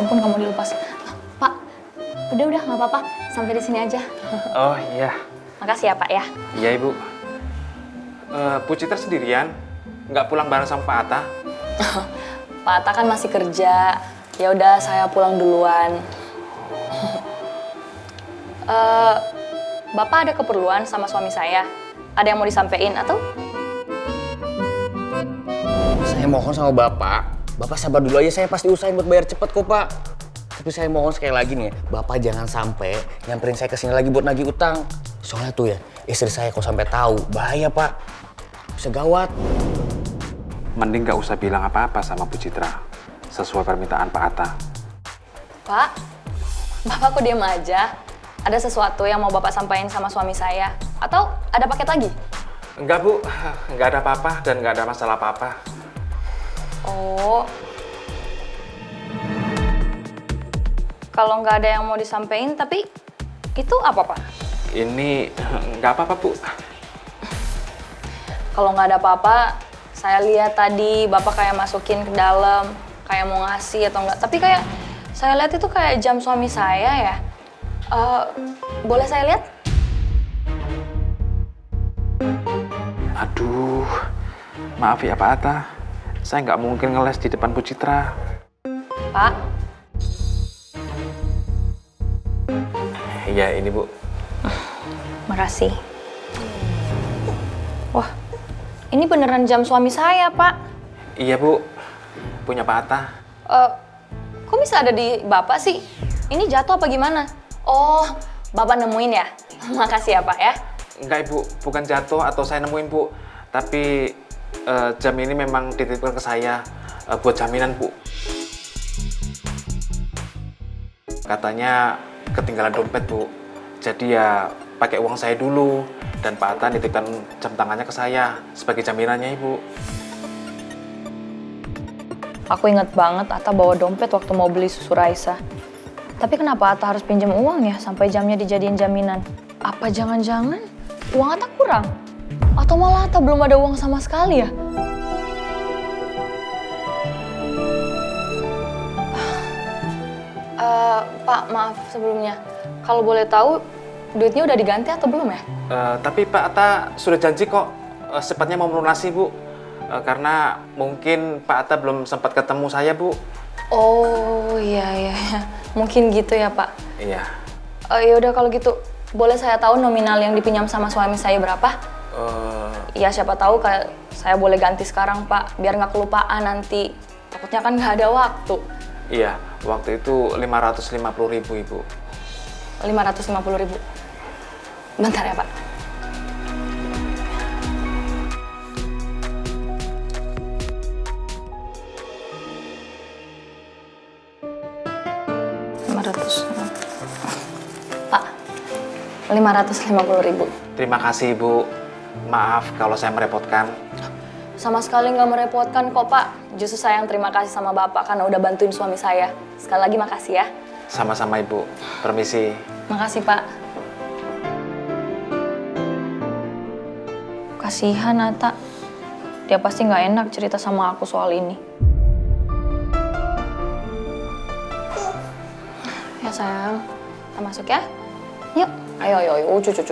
ampun kamu dilepas. Pak, udah nggak apa-apa, sampai di sini aja. Oh iya. Makasih ya Pak ya. Iya Ibu. Bu Citra sendirian, nggak pulang bareng sama Pak Atta? Pak Atta kan masih kerja. Ya udah saya pulang duluan. Bapak ada keperluan sama suami saya? Ada yang mau disampaikan atau? Saya mohon sama Bapak sabar dulu aja, saya pasti usahain buat bayar cepet kok Pak. Tapi saya mohon sekali lagi nih ya, Bapak jangan sampai nyamperin saya kesini lagi buat nagih utang. Soalnya tuh ya, istri saya kalau sampai tahu, bahaya Pak. Bisa gawat. Mending nggak usah bilang apa-apa sama Bu Citra, sesuai permintaan Pak Atta. Pak, Bapak kok diam aja? Ada sesuatu yang mau Bapak sampaikan sama suami saya? Atau ada paket lagi? Enggak Bu, nggak ada apa-apa dan nggak ada masalah apa-apa. Oh. Kalau nggak ada yang mau disampaikan, tapi itu apa Pak? Ini nggak apa-apa Bu. Kalau nggak ada apa-apa, saya lihat tadi Bapak kayak masukin ke dalam, kayak mau ngasih atau enggak. Tapi kayak saya lihat itu kayak jam suami saya ya. Boleh saya lihat? Aduh, maaf ya Pak Atta. Saya nggak mungkin ngeles di depan Bu Citra. Pak? Iya ini Bu. Makasih. Wah, ini beneran jam suami saya Pak. Iya Bu, punya Pak Atta. Kok bisa ada di Bapak sih? Ini jatuh apa gimana? Oh, Bapak nemuin ya? Makasih ya Pak ya. Enggak Ibu, bukan jatuh atau saya nemuin Bu. Tapi jam ini memang dititipkan ke saya buat jaminan Bu. Katanya ketinggalan dompet Bu. Jadi ya pakai uang saya dulu. Dan Pak Atta nitipkan jam tangannya ke saya sebagai jaminannya Ibu. Aku inget banget Atta bawa dompet waktu mau beli susu Raisa. Tapi kenapa Atta harus pinjam uang ya sampai jamnya dijadiin jaminan? Apa jangan-jangan uang Atta kurang? Atau malah Atta belum ada uang sama sekali ya? Pak, maaf sebelumnya. Kalau boleh tahu, duitnya udah diganti atau belum ya? Tapi Pak Atta sudah janji kok secepatnya mau melunasi Bu. Karena mungkin Pak Atta belum sempat ketemu saya Bu. Oh iya. Mungkin gitu ya Pak. Iya. Ya udah kalau gitu, boleh saya tahu nominal yang dipinjam sama suami saya berapa? Ya siapa tahu kayak saya boleh ganti sekarang Pak, biar nggak kelupaan nanti. Takutnya kan nggak ada waktu. Iya, waktu itu 550.000 Ibu. 550.000. Bentar ya Pak. Pak, 550.000. Terima kasih Ibu. Maaf kalau saya merepotkan. Sama sekali nggak merepotkan kok Pak. Justru saya yang terima kasih sama Bapak karena udah bantuin suami saya. Sekali lagi makasih ya. Sama-sama Ibu. Permisi. Makasih Pak. Kasihan Atta. Dia pasti nggak enak cerita sama aku soal ini. Ya sayang, kita masuk ya. Yuk, ayo, cucu.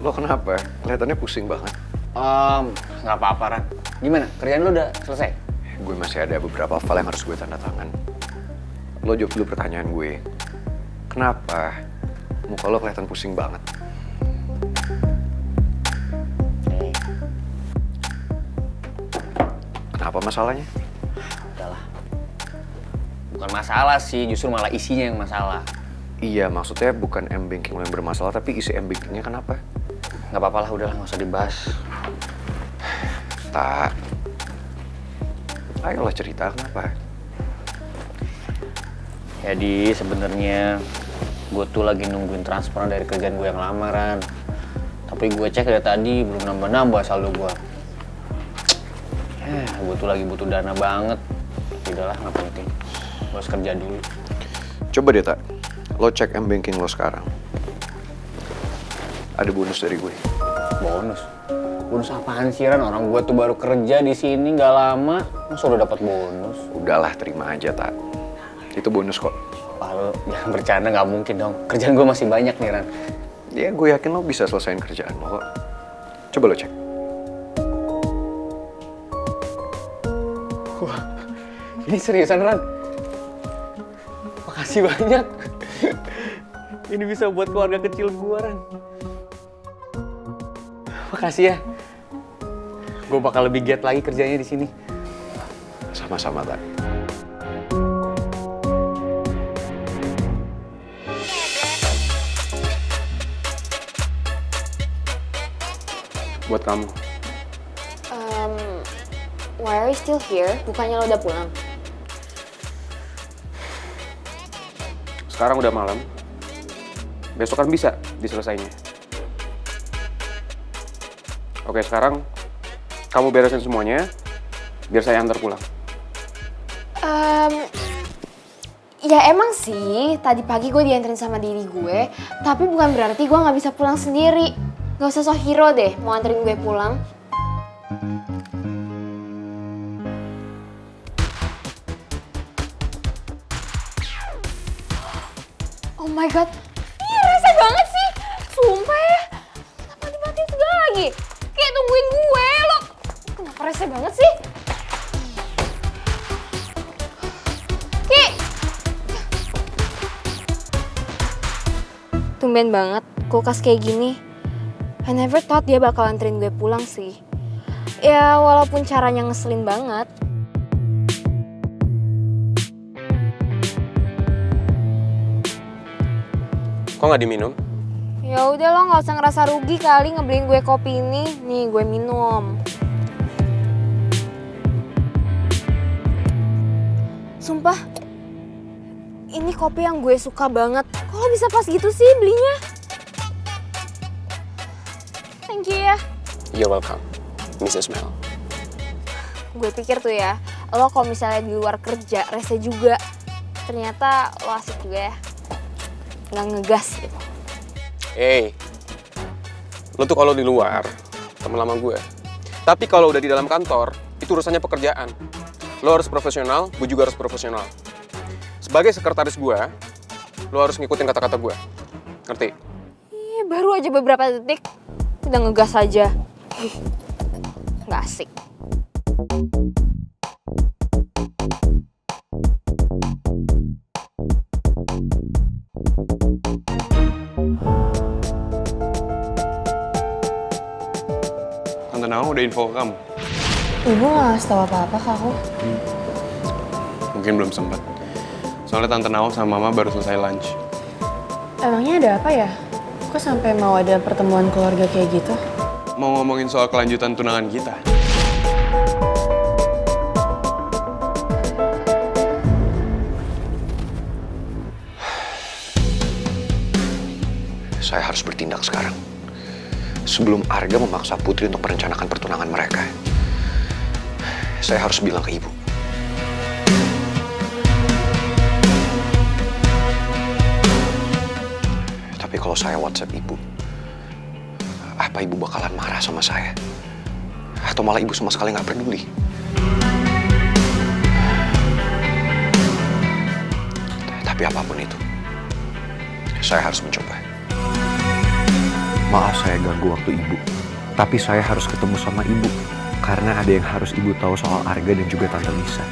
Lo kenapa? Kelihatannya pusing banget. Nggak apa-apa Ran. Gimana? Kerjaan lu udah selesai? Gue masih ada beberapa file yang harus gue tanda tangan. Lo jawab dulu pertanyaan gue. Kenapa muka lo kelihatan pusing banget? Kenapa masalahnya? Udahlah. Bukan masalah sih, justru malah isinya yang masalah. Iya, maksudnya bukan M-Banking lo yang bermasalah, tapi isi M-Bankingnya kenapa? Nggak apa-apa lah, udahlah nggak usah dibahas. Tak. Ayolah cerita kenapa? Jadi sebenarnya gue tuh lagi nungguin transferan dari kerjaan gue yang lama Ran. Tapi gue cek dari tadi belum nambah-nambah saldo gue. Gue tuh lagi butuh dana banget. Udahlah nggak penting. Gue harus kerja dulu. Coba deh Tak, lo cek M-Banking lo sekarang. Ada bonus dari gue. Bonus? Bonus apaan sih Ran? Orang gue tuh baru kerja di sini nggak lama, masa udah dapat bonus? Udahlah, terima aja, Tak. Itu bonus kok. Wah, lo jangan bercanda, nggak mungkin dong. Kerjaan gue masih banyak nih Ran. Ya, gue yakin lo bisa selesaiin kerjaan lo kok. Coba lo cek. Wah, ini seriusan Ran? Makasih banyak. Ini bisa buat keluarga kecil gue Ran. Makasih ya. Gue bakal lebih giat lagi kerjanya di sini. Sama-sama, Tak. Buat kamu. Why are you still here? Bukannya lo udah pulang? Sekarang udah malam. Besok kan bisa diselesainya. Oke, sekarang kamu beresin semuanya, biar saya antar pulang. Ya emang sih, tadi pagi gue dianterin sama diri gue, tapi bukan berarti gue nggak bisa pulang sendiri. Gak usah sok hero deh, mau anterin gue pulang. Oh my god, ini rese banget sih. Sumpah ya, kenapa dimatiin segala lagi? Kayak tungguin gue, lo kenapa rese banget sih? Ki! Tumben banget, kulkas kayak gini. I never thought dia bakal anterin gue pulang sih. Ya walaupun caranya ngeselin banget. Kok nggak diminum? Ya udah lo nggak usah ngerasa rugi kali ngebeliin gue kopi ini. Nih gue minum. Sumpah, ini kopi yang gue suka banget. Kok lo bisa pas gitu sih belinya? Thank you ya. You're welcome, Mrs. Mel. Gue pikir tuh ya, lo kalau misalnya di luar kerja rese juga. Ternyata lo asik juga ya. Nggak ngegas gitu. Lo tuh kalau di luar temen lama gue. Tapi kalau udah di dalam kantor, itu urusannya pekerjaan. Lo harus profesional, gue juga harus profesional. Sebagai sekretaris gue, lo harus ngikutin kata-kata gue. Ngerti? Baru aja beberapa detik, udah ngegas aja. Nggak asik. Tante Nawang udah info ke kamu? Ibu nggak ngasih tahu apa-apa ke aku. Mungkin belum sempat. Soalnya Tante Nawang sama Mama baru selesai lunch. Emangnya ada apa ya? Kok sampai mau ada pertemuan keluarga kayak gitu? Mau ngomongin soal kelanjutan tunangan kita. Saya harus bertindak sekarang. Sebelum Arga memaksa Putri untuk merencanakan pertunangan mereka. Saya harus bilang ke Ibu. Tapi kalau saya WhatsApp Ibu, apa Ibu bakalan marah sama saya? Atau malah Ibu sama sekali nggak peduli? Tapi apapun itu, saya harus mencoba. Maaf saya ganggu waktu Ibu, tapi saya harus ketemu sama Ibu. Karena ada yang harus Ibu tahu soal Arga dan juga Tante Lisa.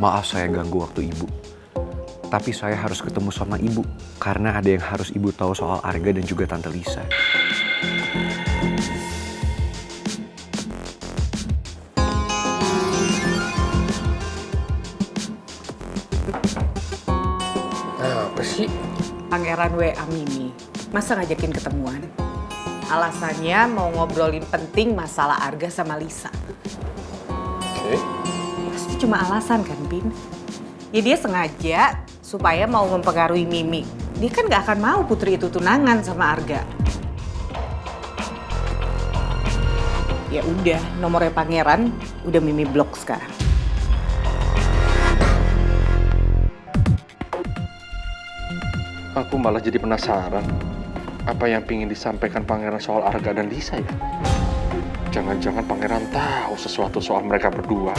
Maaf saya ganggu waktu Ibu. Tapi saya harus ketemu sama Ibu. Karena ada yang harus Ibu tahu soal Arga dan juga Tante Lisa. Apa sih? Pangeran WA Mimi, masa ngajakin ketemuan? Alasannya mau ngobrolin penting masalah Arga sama Lisa. Oke. Pasti cuma alasan kan, Bin? Ya dia sengaja supaya mau mempengaruhi Mimi. dia kan gak akan mau Putri itu tunangan sama Arga. Ya udah, nomornya Pangeran udah Mimi blok sekarang. Aku malah jadi penasaran apa yang pingin disampaikan Pangeran soal Arga dan Lisa ya. Jangan-jangan Pangeran tahu sesuatu soal mereka berdua.